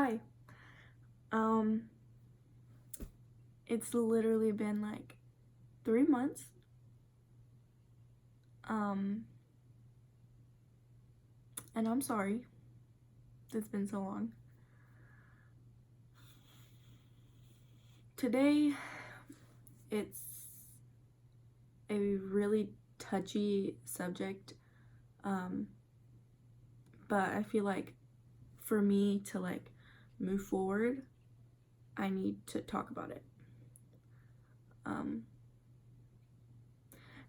Hi. Um, it's literally been like 3 months. Um, and I'm sorry it's been so long. Today, it's a really touchy subject. Um, but I feel like for me to like move forward, I need to talk about it.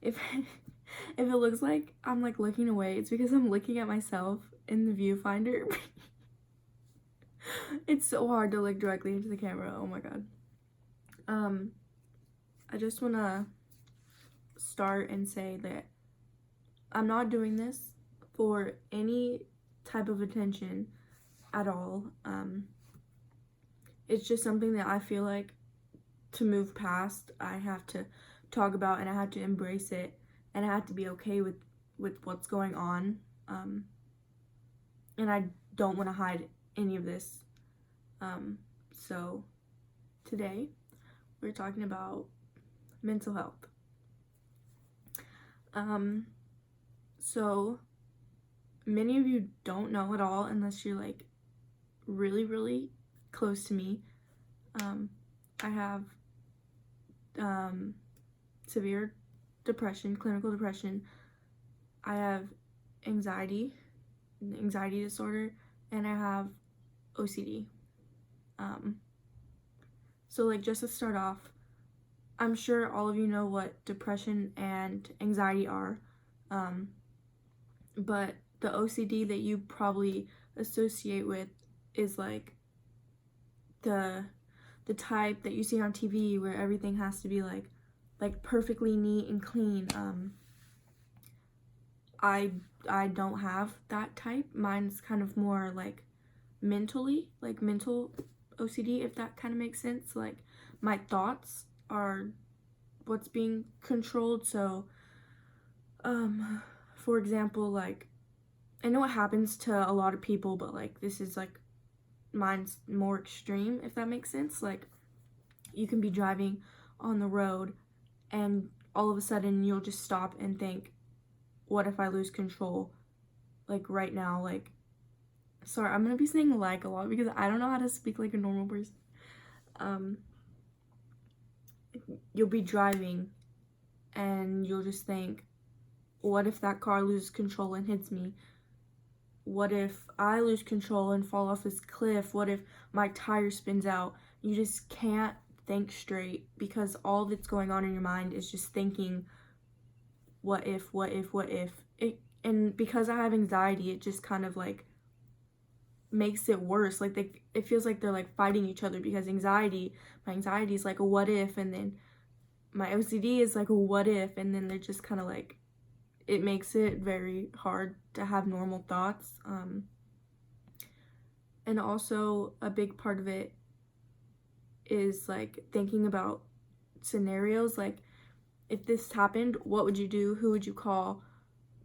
If if it looks like I'm like looking away, it's because I'm looking at myself in the viewfinder. It's so hard to look directly into the camera. Oh my god. I just want to start and say that I'm not doing this for any type of attention at all. It's just something that I feel like to move past, I have to talk about, and I have to embrace it, and I have to be okay with what's going on. And I don't want to hide any of this. So today we're talking about mental health. So many of you don't know at all unless you're like really, really close to me. I have severe depression, clinical depression. I have anxiety disorder, and I have OCD. So like just to start off, I'm sure all of you know what depression and anxiety are, but the OCD that you probably associate with is like the type that you see on TV where everything has to be like perfectly neat and clean. I don't have that type. Mine's kind of more like mental OCD, if that kind of makes sense. Like my thoughts are what's being controlled. So for example, like I know it happens to a lot of people, but like this is like mine's more extreme, if that makes sense. Like you can be driving on the road and all of a sudden you'll just stop and think, what if I lose control? Like right now, like, sorry, I'm gonna be saying like a lot because I don't know how to speak like a normal person. You'll be driving and you'll just think, what if that car loses control and hits me? What if I lose control and fall off this cliff? What if my tire spins out? You just can't think straight because all that's going on in your mind is just thinking, what if? And because I have anxiety, it just kind of like makes it worse. Like it feels like they're like fighting each other because my anxiety is like a what if, and then my OCD is like a what if, and then they're just kind of like, it makes it very hard to have normal thoughts. And also a big part of it is like thinking about scenarios, like if this happened, what would you do? Who would you call?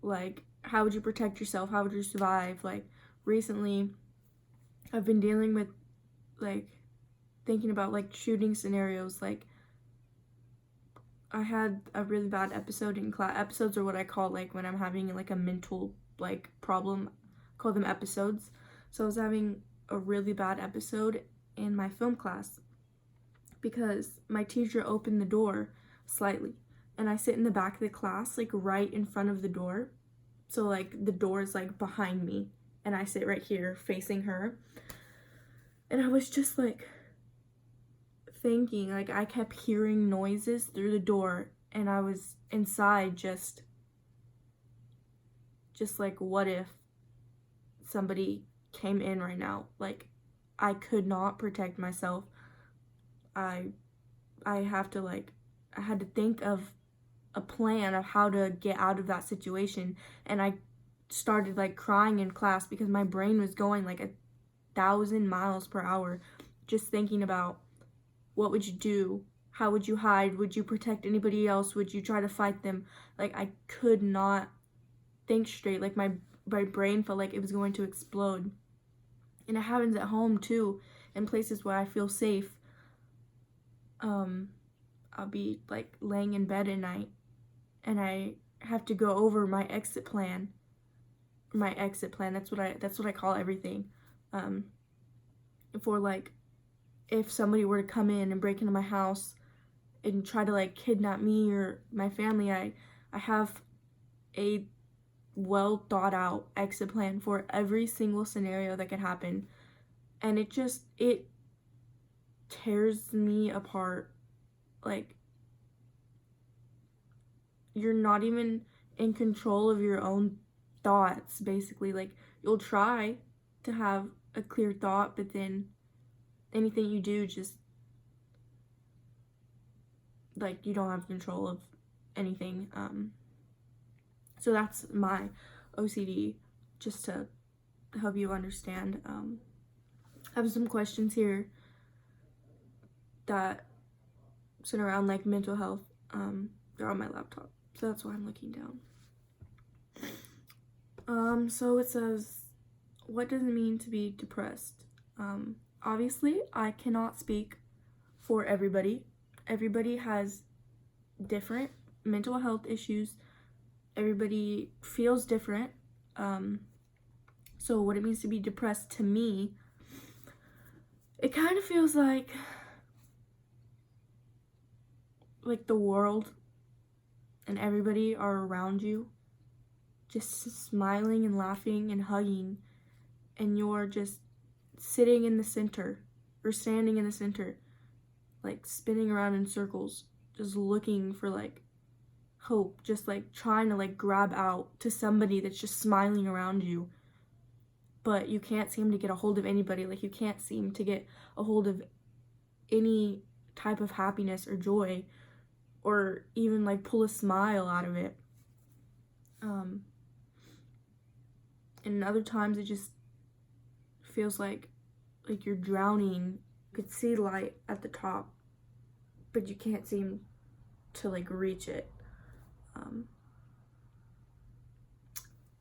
Like how would you protect yourself? How would you survive? Like recently I've been dealing with like thinking about like shooting scenarios. Like I had a really bad episode in class. Episodes are what I call like when I'm having like a mental like problem. I call them episodes. So I was having a really bad episode in my film class because my teacher opened the door slightly, and I sit in the back of the class like right in front of the door. So like the door is like behind me and I sit right here facing her. And I was just like thinking, like I kept hearing noises through the door and I was inside just like, what if somebody came in right now? Like I could not protect myself. I have to like, I had to think of a plan of how to get out of that situation, and I started like crying in class because my brain was going like 1,000 miles per hour just thinking about, what would you do? How would you hide? Would you protect anybody else? Would you try to fight them? Like I could not think straight. Like my brain felt like it was going to explode. And it happens at home too, in places where I feel safe. I'll be like laying in bed at night and I have to go over my exit plan. That's what I call everything. For like, if somebody were to come in and break into my house and try to like kidnap me or my family, I have a well thought out exit plan for every single scenario that could happen. And it tears me apart. Like, you're not even in control of your own thoughts, basically. Like, you'll try to have a clear thought, but then anything you do, just like, you don't have control of anything. So that's my OCD, just to help you understand. I have some questions here that center around like mental health. They're on my laptop, so that's why I'm looking down. So it says, what does it mean to be depressed? Obviously, I cannot speak for everybody. Everybody has different mental health issues. Everybody feels different. So what it means to be depressed to me, it kind of feels like the world and everybody are around you, just smiling and laughing and hugging, and you're just sitting in the center or standing in the center, like spinning around in circles, just looking for like hope, just like trying to like grab out to somebody that's just smiling around you, but you can't seem to get a hold of anybody. Like, you can't seem to get a hold of any type of happiness or joy, or even like pull a smile out of it. And other times it just feels like you're drowning. You could see light at the top, but you can't seem to like reach it.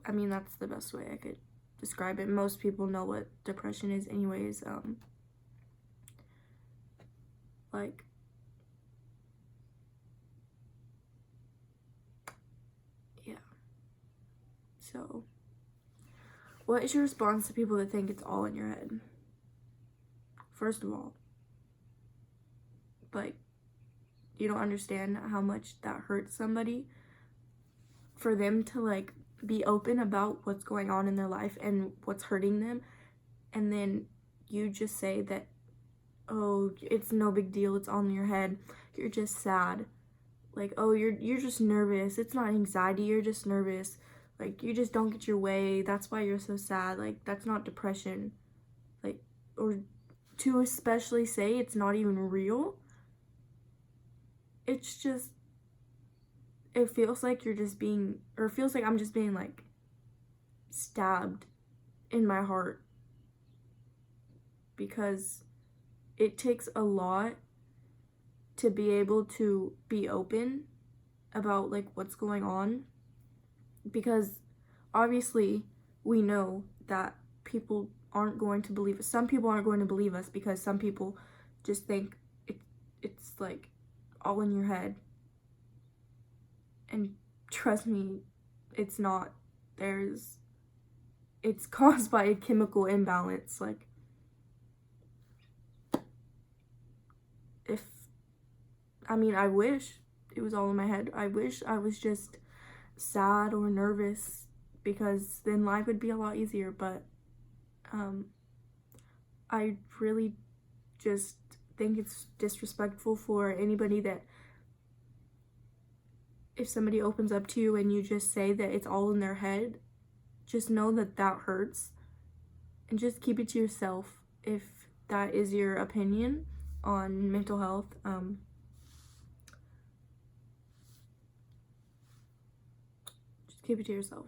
I mean, that's the best way I could describe it. Most people know what depression is anyways. Like, yeah. So, what is your response to people that think it's all in your head? First of all, like, you don't understand how much that hurts somebody for them to like be open about what's going on in their life and what's hurting them, and then you just say that, oh, it's no big deal, it's all in your head, you're just sad. Like, oh, you're just nervous, it's not anxiety, you're just nervous, like, you just don't get your way, that's why you're so sad. Like, that's not depression. Like, or to especially say it's not even real, it's just, it feels like you're just being, or it feels like I'm just being like stabbed in my heart, because it takes a lot to be able to be open about like what's going on, because obviously we know that people aren't going to believe us. Some people aren't going to believe us because some people just think it's like all in your head. And trust me, it's not. It's caused by a chemical imbalance. Like, I wish it was all in my head. I wish I was just sad or nervous, because then life would be a lot easier, but I really just think it's disrespectful for anybody that, if somebody opens up to you and you just say that it's all in their head, just know that that hurts, and just keep it to yourself if that is your opinion on mental health. Just keep it to yourself.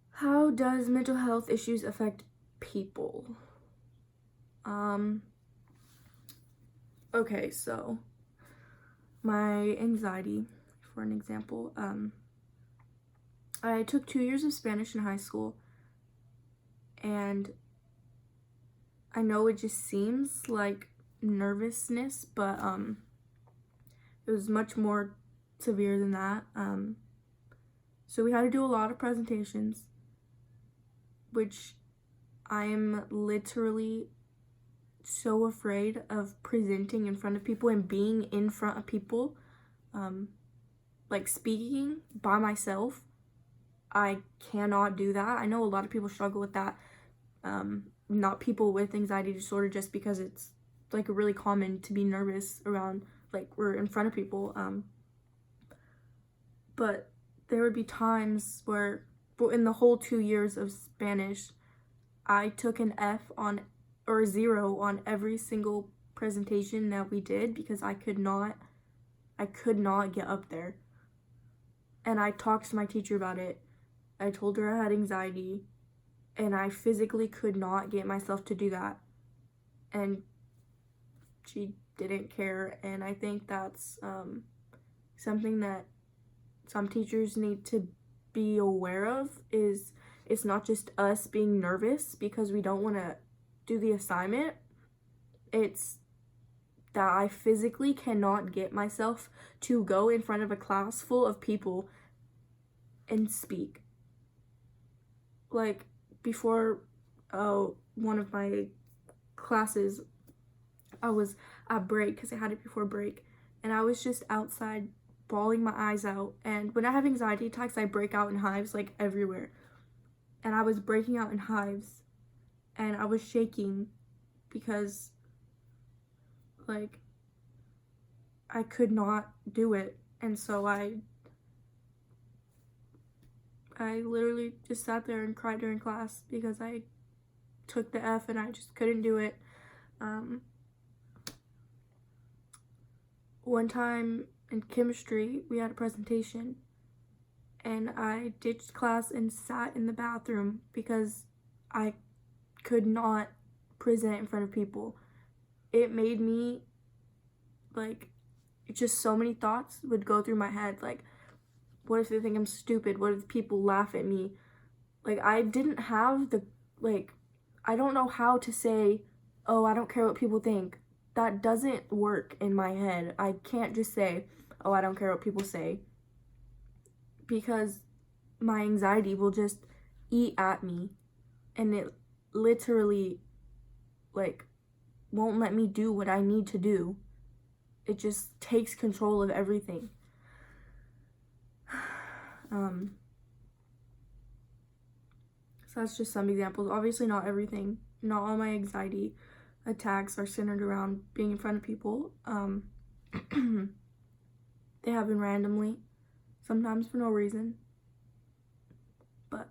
How does mental health issues affect people? Okay, so my anxiety, for an example, I took 2 years of Spanish in high school, And I know it just seems like nervousness, but it was much more severe than that. So we had to do a lot of presentations, which I am literally so afraid of presenting in front of people and being in front of people. Like speaking by myself, I cannot do that. I know a lot of people struggle with that. Not people with anxiety disorder, just because it's like really common to be nervous around, like, we're in front of people. But there would be times where, in the whole 2 years of Spanish, I took an F on, or a 0 on every single presentation that we did, because I could not get up there. And I talked to my teacher about it. I told her I had anxiety, and I physically could not get myself to do that. And she didn't care, and I think that's something that some teachers need to be aware of. Is it's not just us being nervous because we don't want to do the assignment. It's that I physically cannot get myself to go in front of a class full of people and speak. Like, before one of my classes, I was at break, because I had it before break, and I was just outside bawling my eyes out. And when I have anxiety attacks, I break out in hives, like, everywhere. And I was breaking out in hives, and I was shaking because, like, I could not do it. And so I literally just sat there and cried during class because I took the F and I just couldn't do it. One time in chemistry, we had a presentation, and I ditched class and sat in the bathroom because I could not present in front of people. It made me, like, just so many thoughts would go through my head, like, what if they think I'm stupid? What if people laugh at me? Like, I didn't have the, like, I don't know how to say, oh, I don't care what people think. That doesn't work in my head. I can't just say, oh, I don't care what people say, because my anxiety will just eat at me, and it literally, like, won't let me do what I need to do. It just takes control of everything. So that's just some examples. Obviously not everything. Not all my anxiety attacks are centered around being in front of people. They happen randomly, sometimes for no reason. But,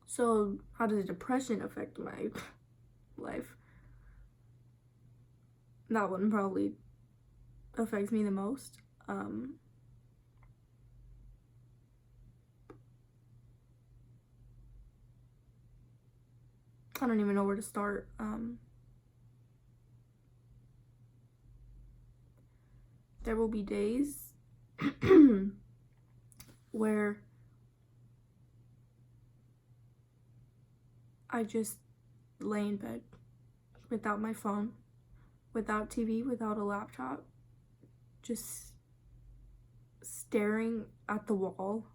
so how does depression affect my life? That one probably affects me the most. I don't even know where to start. There will be days where I just lay in bed without my phone, without TV, without a laptop, just staring at the wall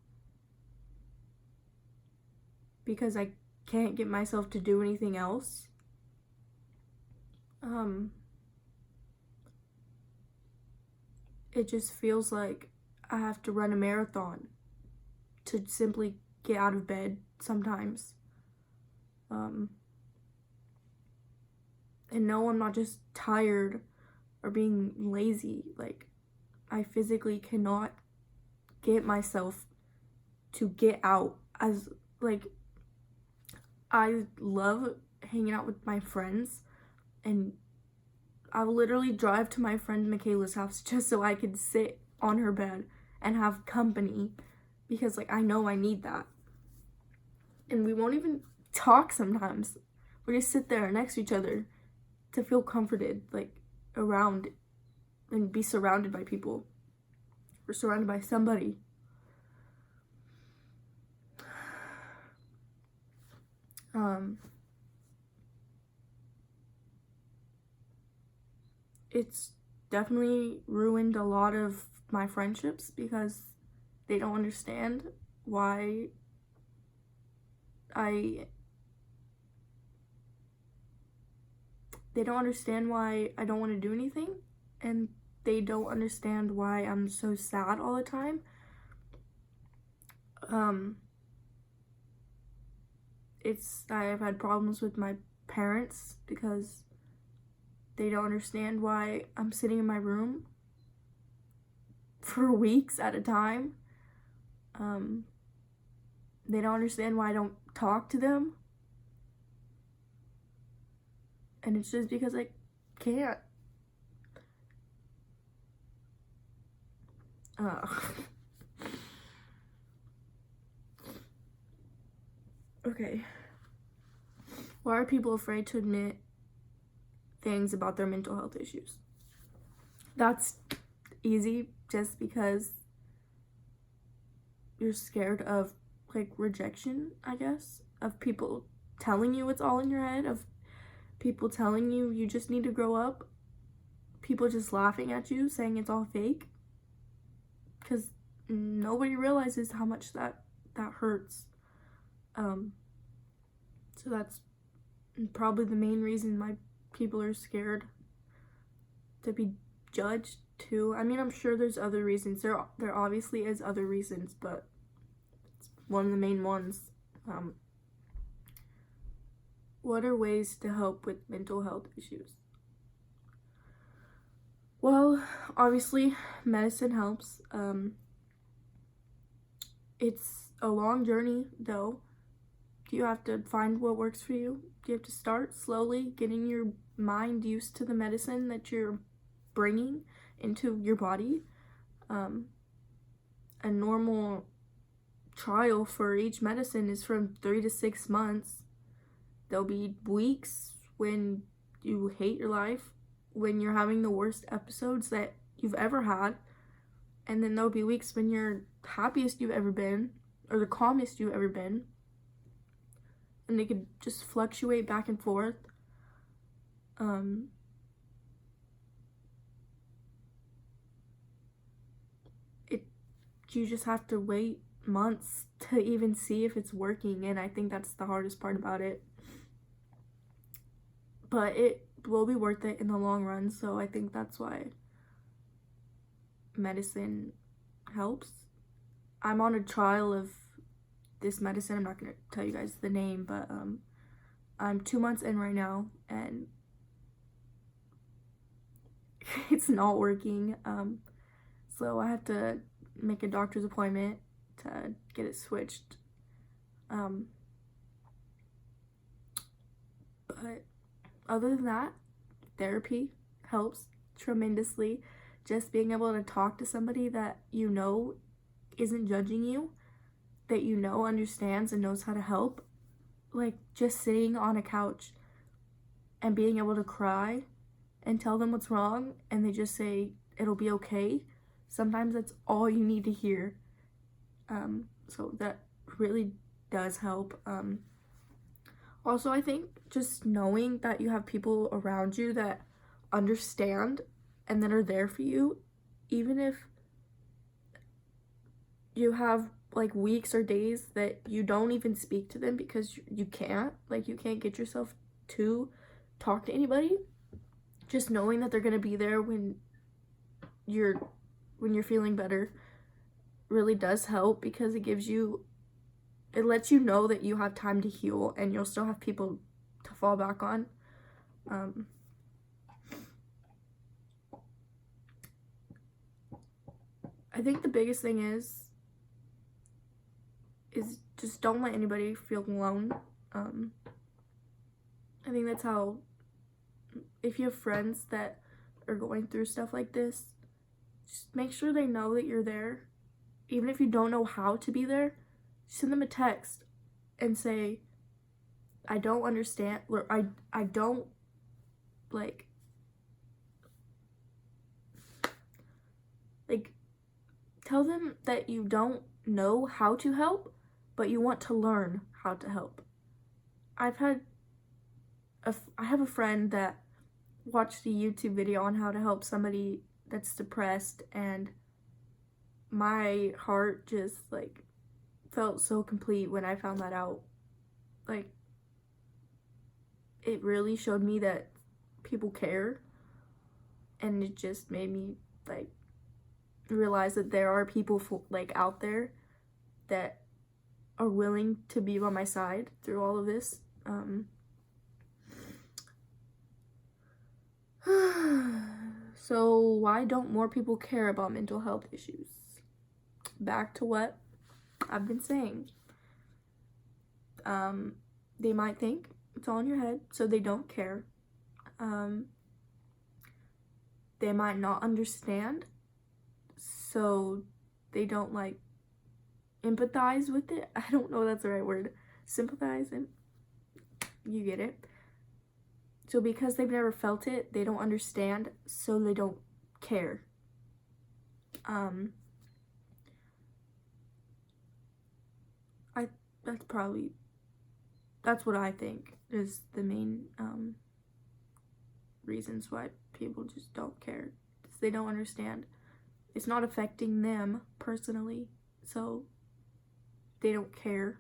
because I can't get myself to do anything else. It just feels like I have to run a marathon to simply get out of bed sometimes. And no, I'm not just tired or being lazy. Like, I physically cannot get myself to get out. As, like, I love hanging out with my friends, and I will literally drive to my friend Michaela's house just so I could sit on her bed and have company, because, like, I know I need that. And we won't even talk sometimes. We just sit there next to each other to feel comforted, like, around and be surrounded by people. We're surrounded by somebody. It's definitely ruined a lot of my friendships because they don't understand why I they don't understand why I don't want to do anything, and they don't understand why I'm so sad all the time. I've had problems with my parents because they don't understand why I'm sitting in my room for weeks at a time. They don't understand why I don't talk to them. And it's just because I can't. Okay. Why are people afraid to admit things about their mental health issues? That's easy, just because you're scared of, like, rejection, I guess, of people telling you it's all in your head, of people telling you you just need to grow up, people just laughing at you, saying it's all fake, because nobody realizes how much that hurts. So that's probably the main reason why people are scared to be judged too. I mean, I'm sure there's other reasons. There obviously is other reasons, but it's one of the main ones. What are ways to help with mental health issues? Well, obviously, medicine helps. It's a long journey, though. You have to find what works for you. You have to start slowly getting your mind used to the medicine that you're bringing into your body. A normal trial for each medicine is from 3 to 6 months. There'll be weeks when you hate your life, when you're having the worst episodes that you've ever had, and then there'll be weeks when you're happiest you've ever been, or the calmest you've ever been. And they could just fluctuate back and forth. You just have to wait months to even see if it's working, and I think that's the hardest part about it. But it will be worth it in the long run, so I think that's why medicine helps. I'm on a trial of this medicine. I'm not going to tell you guys the name, but I'm 2 months in right now, and it's not working. So I have to make a doctor's appointment to get it switched. But other than that, therapy helps tremendously. Just being able to talk to somebody that you know isn't judging you, that you know understands and knows how to help. Like, just sitting on a couch and being able to cry and tell them what's wrong, and they just say it'll be okay. Sometimes that's all you need to hear. So that really does help. Also, I think just knowing that you have people around you that understand and that are there for you, even if you have like weeks or days that you don't even speak to them because you can't get yourself to talk to anybody. Just knowing that they're gonna be there when you're feeling better really does help, because it lets you know that you have time to heal and you'll still have people to fall back on. I think the biggest thing is just don't let anybody feel alone. I think that's how, if you have friends that are going through stuff like this, just make sure they know that you're there. Even if you don't know how to be there, send them a text and say, I don't understand, or I don't, like tell them that you don't know how to help, but you want to learn how to help. I have a friend that watched a YouTube video on how to help somebody that's depressed, and my heart just like felt so complete when I found that out. Like, it really showed me that people care, and it just made me like realize that there are people like out there that are willing to be by my side through all of this. So why don't more people care about mental health issues? Back to what I've been saying. They might think it's all in your head, so they don't care. They might not understand, so they don't like empathize with it. I don't know if that's the right word. Sympathize, and you get it. So because they've never felt it, they don't understand, so they don't care. That's what I think is the main reasons why people just don't care. Because they don't understand. It's not affecting them personally, so they don't care.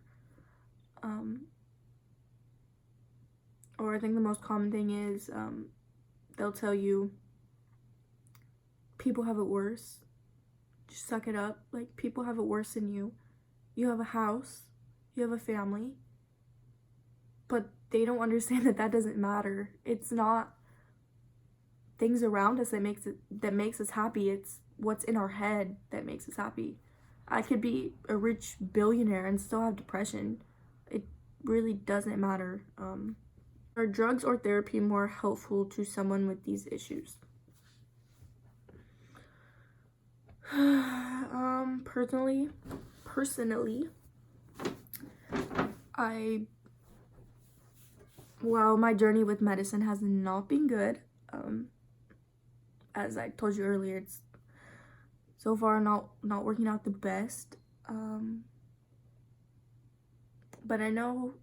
Or I think the most common thing is they'll tell you people have it worse. Just suck it up. Like, people have it worse than you. You have a house. You have a family. But they don't understand that that doesn't matter. It's not things around us that makes us happy. It's what's in our head that makes us happy. I could be a rich billionaire and still have depression. It really doesn't matter. Are drugs or therapy more helpful to someone with these issues? Personally, my journey with medicine has not been good. As I told you earlier, it's so far not working out the best. But I know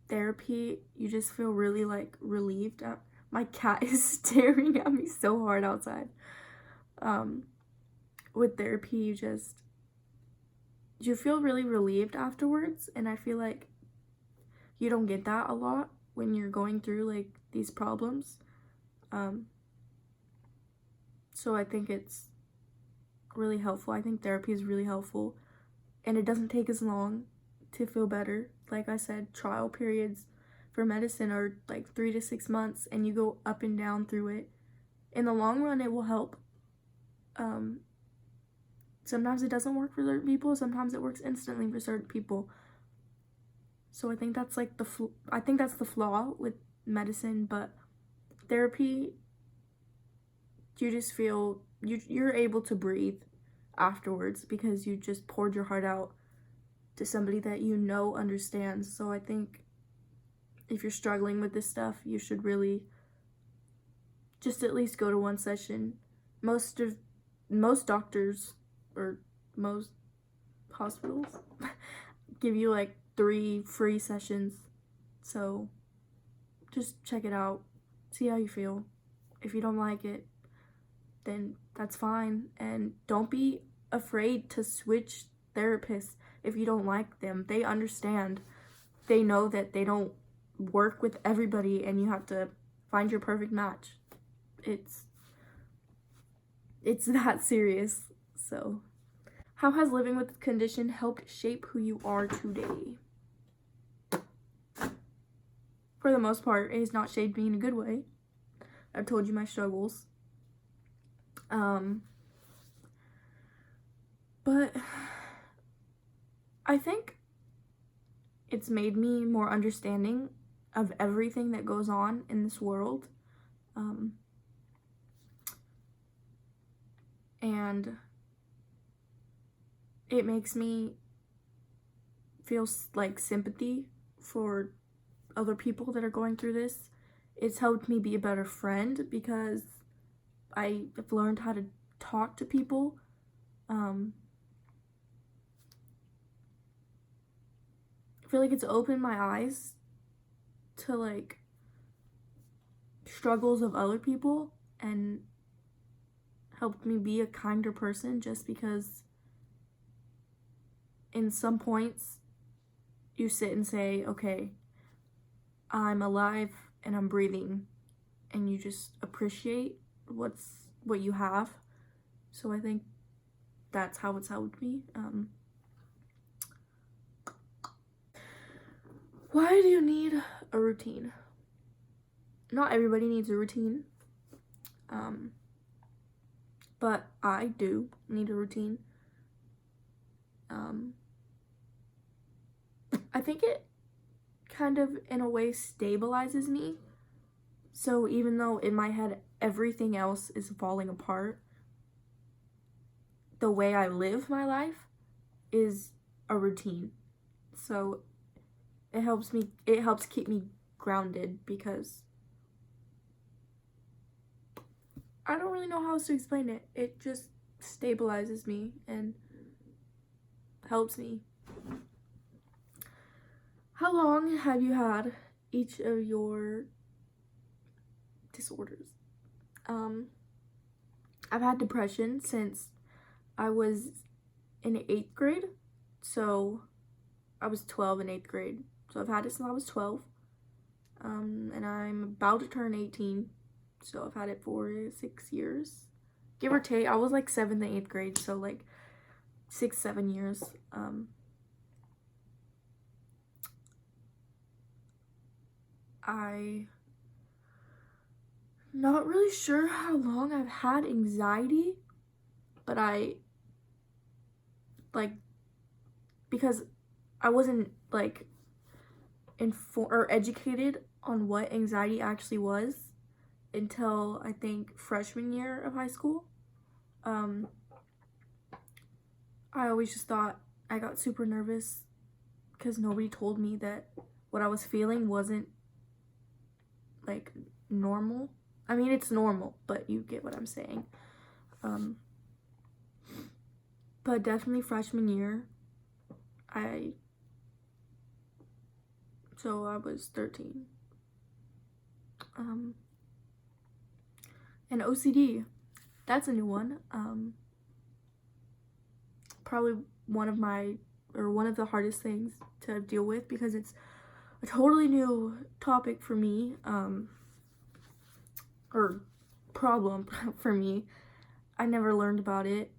therapy, you just feel really like relieved. My cat is staring at me so hard outside. With therapy, you feel really relieved afterwards, and I feel like you don't get that a lot when you're going through like these problems. So I think it's really helpful. I think therapy is really helpful, and it doesn't take as long to feel better. Like I said, trial periods for medicine are like 3 to 6 months, and you go up and down through it. In the long run, it will help. Sometimes it doesn't work for certain people. Sometimes it works instantly for certain people. So I think that's like the flaw with medicine. But therapy, you just feel you're able to breathe afterwards because you just poured your heart out to somebody that you know understands. So I think if you're struggling with this stuff, you should really just at least go to one session. Most doctors or most hospitals give you like 3 free sessions. So just check it out. See how you feel. If you don't like it, then that's fine. And don't be afraid to switch therapists if you don't like them. They understand. They know that they don't work with everybody, and you have to find your perfect match. It's that serious. So, how has living with the condition helped shape who you are today? For the most part, it has not shaped me in a good way. I've told you my struggles. But I think it's made me more understanding of everything that goes on in this world. And it makes me feel like sympathy for other people that are going through this. It's helped me be a better friend because I have learned how to talk to people. I feel like it's opened my eyes to like struggles of other people and helped me be a kinder person, just because in some points you sit and say, okay, I'm alive and I'm breathing, and you just appreciate what you have. So I think that's how it's helped me. Why do you need a routine? Not everybody needs a routine, but I do need a routine. I think it kind of, in a way, stabilizes me. So even though in my head everything else is falling apart, the way I live my life is a routine. So it helps keep me grounded, because I don't really know how else to explain it. It just stabilizes me and helps me. How long have you had each of your disorders? I've had depression since I was in 8th grade. So I was 12 in 8th grade. So I've had it since I was 12. And I'm about to turn 18. So I've had it for 6 years. Give or take. I was like 7th and 8th grade. So like 6-7 years. I'm not really sure how long I've had anxiety, but because I wasn't like informed or educated on what anxiety actually was until I think freshman year of high school. I always just thought I got super nervous because nobody told me that what I was feeling wasn't like normal. I mean, it's normal, but you get what I'm saying. But definitely freshman year, so I was 13. And OCD, that's a new one. Probably one of the hardest things to deal with, because it's a totally new topic for me, or problem for me. I never learned about it.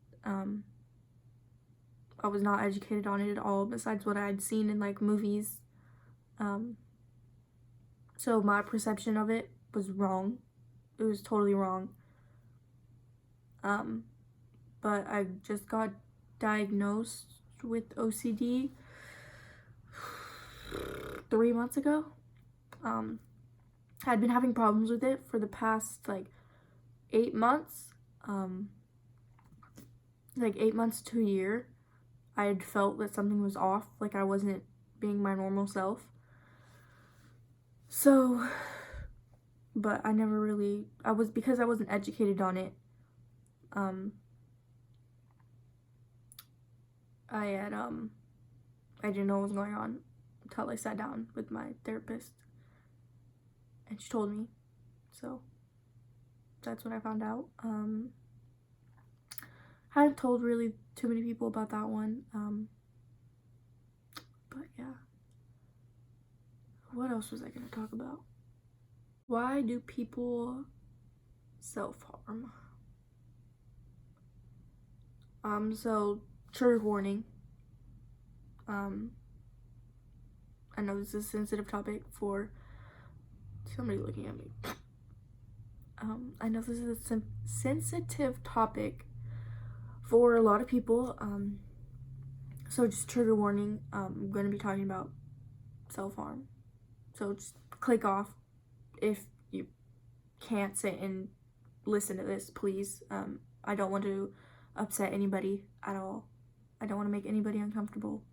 I was not educated on it at all, besides what I had seen in like movies. So my perception of it was wrong. It was totally wrong. But I just got diagnosed with OCD 3 months ago. I'd been having problems with it for the past like 8 months. Like 8 months to a year. I had felt that something was off, like I wasn't being my normal self. So, but I never really, because I wasn't educated on it, I didn't know what was going on until I sat down with my therapist and she told me. So that's when I found out. I hadn't told really too many people about that one. But yeah. What else was I gonna talk about? Why do people self-harm? So trigger warning. I know this is a sensitive topic for somebody looking at me. I know this is a sensitive topic for a lot of people. So just trigger warning. I'm going to be talking about self-harm. So just click off if you can't sit and listen to this, please. I don't want to upset anybody at all. I don't want to make anybody uncomfortable.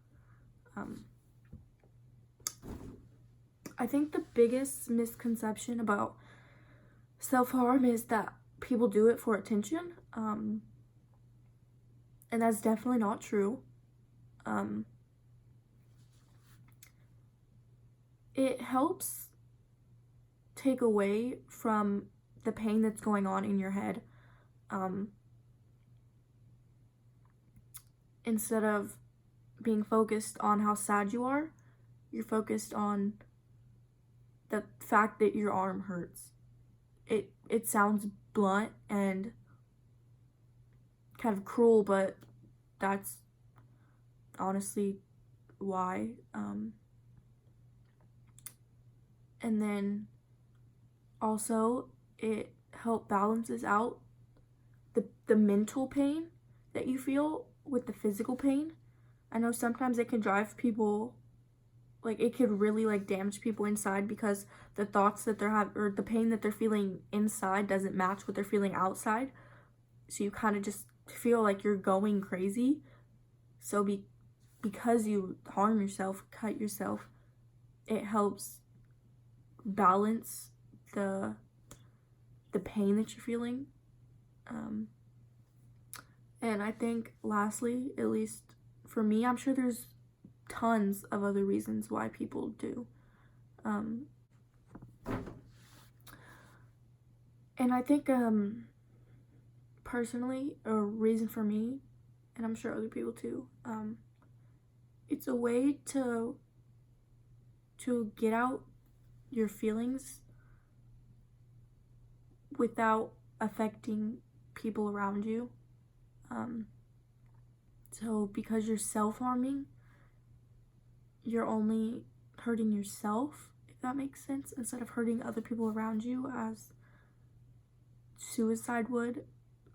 I think the biggest misconception about self-harm is that people do it for attention. And that's definitely not true. It helps take away from the pain that's going on in your head. Instead of being focused on how sad you are, you're focused on the fact that your arm hurts. It sounds blunt and kind of cruel, but that's honestly why. And then also it balances out the mental pain that you feel with the physical pain. I know sometimes it can drive people, like it could really like damage people inside because the thoughts that they're having or the pain that they're feeling inside doesn't match what they're feeling outside. So you kind of just feel like you're going crazy. So because you harm yourself, cut yourself, it helps balance the pain that you're feeling. And I think lastly, at least for me, I'm sure there's tons of other reasons why people do. And I think personally, a reason for me, and I'm sure other people too, it's a way to get out your feelings without affecting people around you. So because you're self-harming, you're only hurting yourself, if that makes sense, instead of hurting other people around you, as suicide would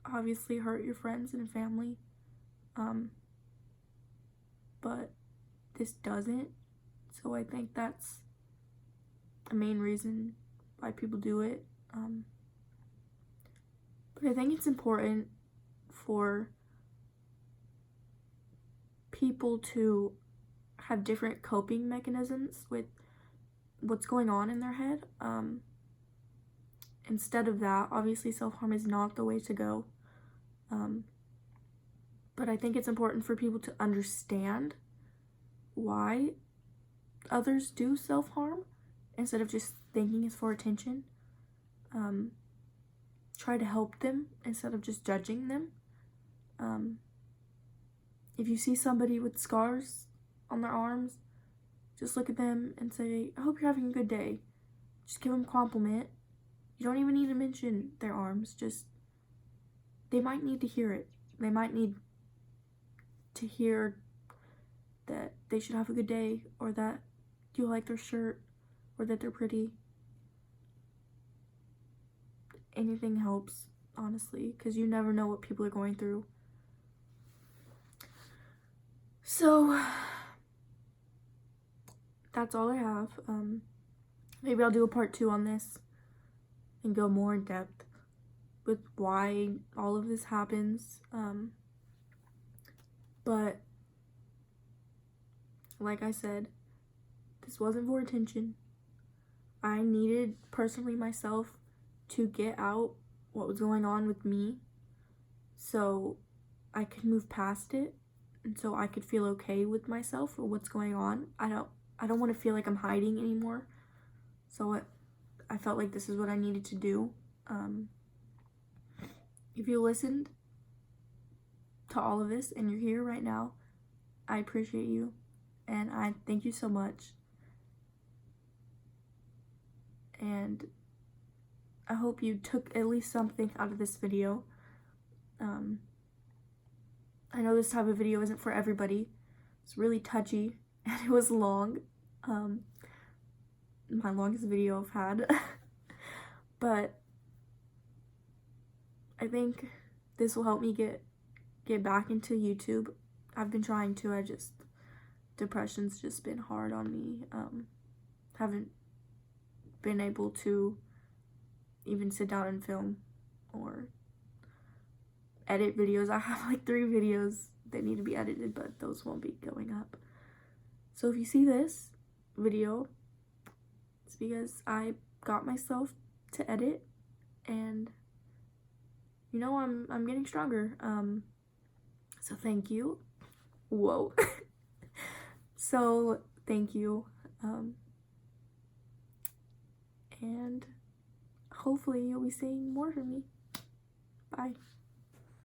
obviously hurt your friends and family. But this doesn't. So I think that's a main reason why people do it. But I think it's important for people to have different coping mechanisms with what's going on in their head. Instead of that, obviously self-harm is not the way to go. But I think it's important for people to understand why others do self-harm instead of just thinking it's for attention. Try to help them instead of just judging them. If you see somebody with scars on their arms, just look at them and say, I hope you're having a good day. Just give them a compliment. You don't even need to mention their arms. Just, they might need to hear it. They might need to hear that they should have a good day, or that you like their shirt, or that they're pretty. Anything helps, honestly, because you never know what people are going through. So that's all I have. Maybe I'll do a part 2 on this and go more in depth with why all of this happens. But like I said, this wasn't for attention. I needed personally myself to get out what was going on with me so I could move past it, and so I could feel okay with myself or what's going on. I don't want to feel like I'm hiding anymore. So I felt like this is what I needed to do. If you listened to all of this and you're here right now, I appreciate you, and I thank you so much. And I hope you took at least something out of this video. I know this type of video isn't for everybody. It's really touchy, and it was long. My longest video I've had. But I think this will help me get back into YouTube. I've been trying to, depression's just been hard on me. Haven't been able to even sit down and film or edit videos. I have like 3 videos that need to be edited, but those won't be going up. So if you see this video, it's because I got myself to edit, and you know, I'm getting stronger. So thank you. Whoa. So thank you. and hopefully you'll be seeing more from me. Bye.